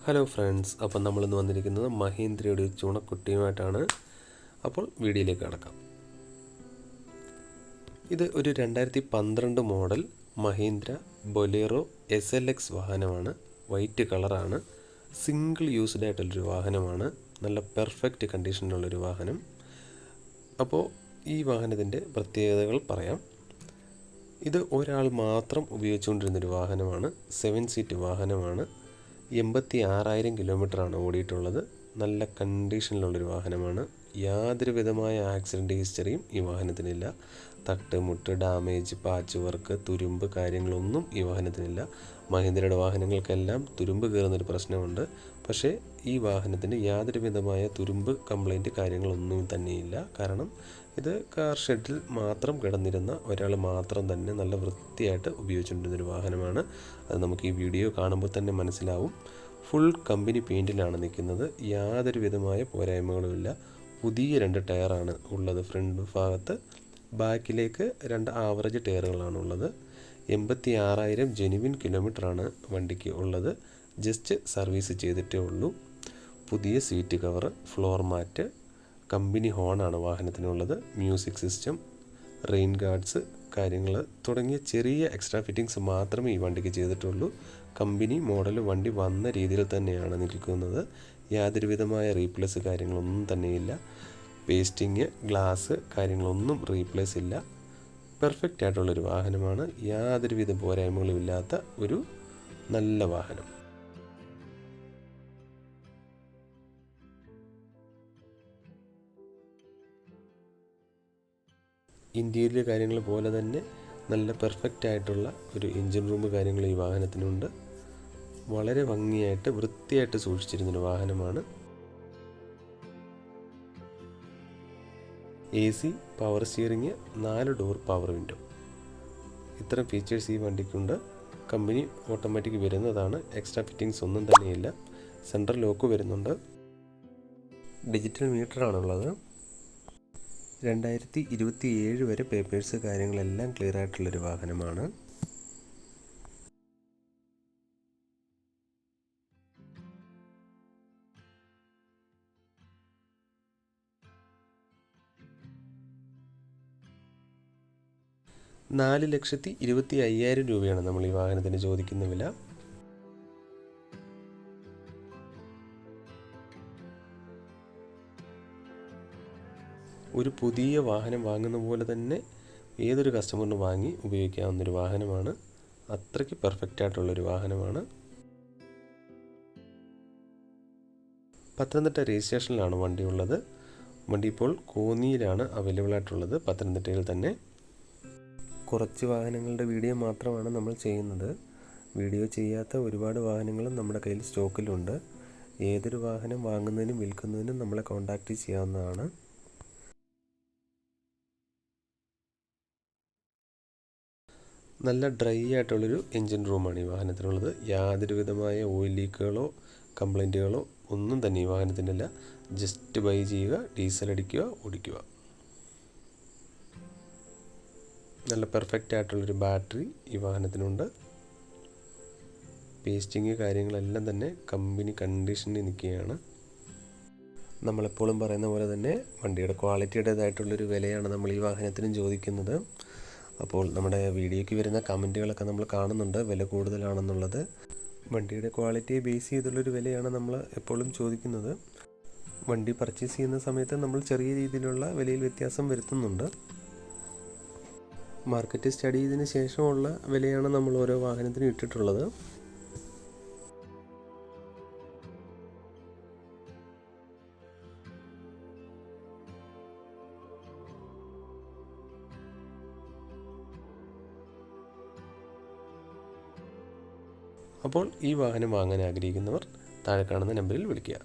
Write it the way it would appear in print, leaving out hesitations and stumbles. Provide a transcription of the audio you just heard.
Hello friends, അപ്പം നമ്മളിന്ന് വന്നിരിക്കുന്നത് മഹീന്ദ്രയുടെ ചൂണക്കുട്ടിയുമായിട്ടാണ്. അപ്പോൾ വീഡിയോയിലേക്ക് കടക്കാം. ഇത് ഒരു 2012 മോഡൽ മഹീന്ദ്ര ബൊലേറോ SLX വാഹനമാണ്. വൈറ്റ് കളറാണ്. സിംഗിൾ യൂസ്ഡ് ആയിട്ടുള്ളൊരു വാഹനമാണ്. നല്ല പെർഫെക്റ്റ് കണ്ടീഷനിലുള്ളൊരു വാഹനം. അപ്പോൾ ഈ വാഹനത്തിൻ്റെ പ്രത്യേകതകൾ പറയാം. ഇത് ഒരാൾ മാത്രം ഉപയോഗിച്ചുകൊണ്ടിരുന്നൊരു വാഹനമാണ്. 7 സീറ്റ് വാഹനമാണ്. 86,000 കിലോമീറ്ററാണ് ഓടിയിട്ടുള്ളത്. നല്ല കണ്ടീഷനിലുള്ളൊരു വാഹനമാണ്. യാതൊരു വിധമായ ആക്സിഡൻറ്റ് ഹിസ്റ്ററിയും ഈ വാഹനത്തിനില്ല. തട്ട്, മുട്ട്, ഡാമേജ്, പാച്ച് വർക്ക്, തുരുമ്പ് കാര്യങ്ങളൊന്നും ഈ വാഹനത്തിനില്ല. മഹീന്ദ്രയുടെ വാഹനങ്ങൾക്കെല്ലാം തുരുമ്പ് കയറുന്നൊരു പ്രശ്നമുണ്ട്. പക്ഷേ ഈ വാഹനത്തിന് യാതൊരു വിധമായ തുരുമ്പ് കംപ്ലൈൻറ്റ് കാര്യങ്ങളൊന്നും തന്നെയില്ല. കാരണം ഇത് കാർ ഷെഡിൽ മാത്രം കിടന്നിരുന്ന ഒരാൾ മാത്രം തന്നെ നല്ല വൃത്തിയായിട്ട് ഉപയോഗിച്ചുകൊണ്ടിരുന്നൊരു വാഹനമാണ്. അത് നമുക്ക് ഈ വീഡിയോ കാണുമ്പോൾ തന്നെ മനസ്സിലാവും. ഫുൾ കമ്പനി പെയിൻറ്റിലാണ് നിൽക്കുന്നത്. യാതൊരു വിധമായ പോരായ്മകളുമില്ല. പുതിയ 2 ടയറാണ് ഉള്ളത് ഫ്രണ്ട് ഭാഗത്ത്. ബാക്കിലേക്ക് 2 ആവറേജ് ടയറുകളാണുള്ളത്. 86,000 ജെനുവിൻ കിലോമീറ്ററാണ് വണ്ടിക്ക് ഉള്ളത്. ജസ്റ്റ് സർവീസ് ചെയ്തിട്ടേ ഉള്ളൂ. പുതിയ seat cover, floor mat, company ഹോണാണ് വാഹനത്തിനുള്ളത്. മ്യൂസിക് സിസ്റ്റം, റെയിൻ ഗാർഡ്സ് കാര്യങ്ങൾ തുടങ്ങിയ ചെറിയ എക്സ്ട്രാ ഫിറ്റിങ്സ് മാത്രമേ ഈ വണ്ടിക്ക് ചെയ്തിട്ടുള്ളൂ. കമ്പനി മോഡൽ വണ്ടി വന്ന രീതിയിൽ തന്നെയാണ് നിൽക്കുന്നത്. യാതൊരു വിധമായ റീപ്ലേസ് കാര്യങ്ങളൊന്നും തന്നെയില്ല. പേസ്റ്റിങ്, ഗ്ലാസ് കാര്യങ്ങളൊന്നും റീപ്ലേസ് ഇല്ല. പെർഫെക്റ്റ് ആയിട്ടുള്ളൊരു വാഹനമാണ്. യാതൊരു വിധ പോരായ്മകളും ഇല്ലാത്ത ഒരു നല്ല വാഹനം. ഇന്ത്യയിലെ കാര്യങ്ങൾ പോലെ തന്നെ നല്ല പെർഫെക്റ്റ് ആയിട്ടുള്ള ഒരു എൻജിൻ റൂം കാര്യങ്ങൾ ഈ വാഹനത്തിനുണ്ട്. വളരെ ഭംഗിയായിട്ട് വൃത്തിയായിട്ട് സൂക്ഷിച്ചിരുന്നൊരു വാഹനമാണ്. AC, power steering, 4 door power window, ഇത്തരം ഫീച്ചേഴ്സ് ഈ വണ്ടിക്കുണ്ട്. കമ്പനി ഓട്ടോമാറ്റിക് വരുന്നതാണ്. എക്സ്ട്രാ ഫിറ്റിങ്സ് ഒന്നും തന്നെയില്ല. സെൻട്രൽ ലോക്ക് വരുന്നുണ്ട്. ഡിജിറ്റൽ മീറ്ററാണുള്ളത്. 2027 വരെ പേപ്പേഴ്സ് കാര്യങ്ങളെല്ലാം ക്ലിയർ ആയിട്ടുള്ളൊരു വാഹനമാണ്. ₹4,25,000 നമ്മൾ ഈ വാഹനത്തിന് ചോദിക്കുന്ന വില. ഒരു പുതിയ വാഹനം വാങ്ങുന്ന പോലെ തന്നെ ഏതൊരു കസ്റ്റമറിന് വാങ്ങി ഉപയോഗിക്കാവുന്നൊരു വാഹനമാണ്. അത്രയ്ക്ക് പെർഫെക്റ്റ് ആയിട്ടുള്ളൊരു വാഹനമാണ്. പത്തനംതിട്ട രജിസ്ട്രേഷനിലാണ് വണ്ടി ഉള്ളത്. വണ്ടി ഇപ്പോൾ കോന്നിയിലാണ് അവൈലബിൾ ആയിട്ടുള്ളത്, പത്തനംതിട്ടയിൽ തന്നെ. കുറച്ച് വാഹനങ്ങളുടെ വീഡിയോ മാത്രമാണ് നമ്മൾ ചെയ്യുന്നത്. വീഡിയോ ചെയ്യാത്ത ഒരുപാട് വാഹനങ്ങളും നമ്മുടെ കയ്യിൽ സ്റ്റോക്കിലുണ്ട്. ഏതൊരു വാഹനം വാങ്ങുന്നതിനും വിൽക്കുന്നതിനും നമ്മളെ കോൺടാക്റ്റ് ചെയ്യാവുന്നതാണ്. നല്ല ഡ്രൈ ആയിട്ടുള്ളൊരു എൻജിൻ റൂമാണ് ഈ വാഹനത്തിനുള്ളത്. യാതൊരു വിധമായ ഓയിൽ ലീക്കുകളോ കംപ്ലൈൻറ്റുകളോ ഒന്നും തന്നെ ഈ വാഹനത്തിനില്ല. ജസ്റ്റ് ബൈ ചെയ്യുക, ഡീസൽ അടിക്കുക, ഓടിക്കുക. നല്ല പെർഫെക്റ്റ് ആയിട്ടുള്ളൊരു ബാറ്ററി ഈ വാഹനത്തിനുണ്ട്. പേസ്റ്റിങ് കാര്യങ്ങളെല്ലാം തന്നെ കമ്പനി കണ്ടീഷനിൽ നിൽക്കുകയാണ്. നമ്മളെപ്പോഴും പറയുന്ന പോലെ തന്നെ വണ്ടിയുടെ ക്വാളിറ്റിയുടേതായിട്ടുള്ളൊരു വിലയാണ് നമ്മൾ ഈ വാഹനത്തിനും ചോദിക്കുന്നത്. അപ്പോൾ നമ്മുടെ വീഡിയോയ്ക്ക് വരുന്ന കമൻറ്റുകളൊക്കെ നമ്മൾ കാണുന്നുണ്ട്, വില കൂടുതലാണെന്നുള്ളത്. വണ്ടിയുടെ ക്വാളിറ്റിയെ ബേസ് ചെയ്തുള്ളൊരു വിലയാണ് നമ്മൾ എപ്പോഴും ചോദിക്കുന്നത്. വണ്ടി പർച്ചേസ് ചെയ്യുന്ന സമയത്ത് നമ്മൾ ചെറിയ രീതിയിലുള്ള വിലയിൽ വ്യത്യാസം വരുത്തുന്നുണ്ട്. മാർക്കറ്റ് സ്റ്റഡി ചെയ്തതിന് ശേഷമുള്ള വിലയാണ് നമ്മൾ ഓരോ വാഹനത്തിനും ഇട്ടിട്ടുള്ളത്. അപ്പോൾ ഈ വാഹനം വാങ്ങാൻ ആഗ്രഹിക്കുന്നവർ താഴെ കാണുന്ന നമ്പറിൽ വിളിക്കുക.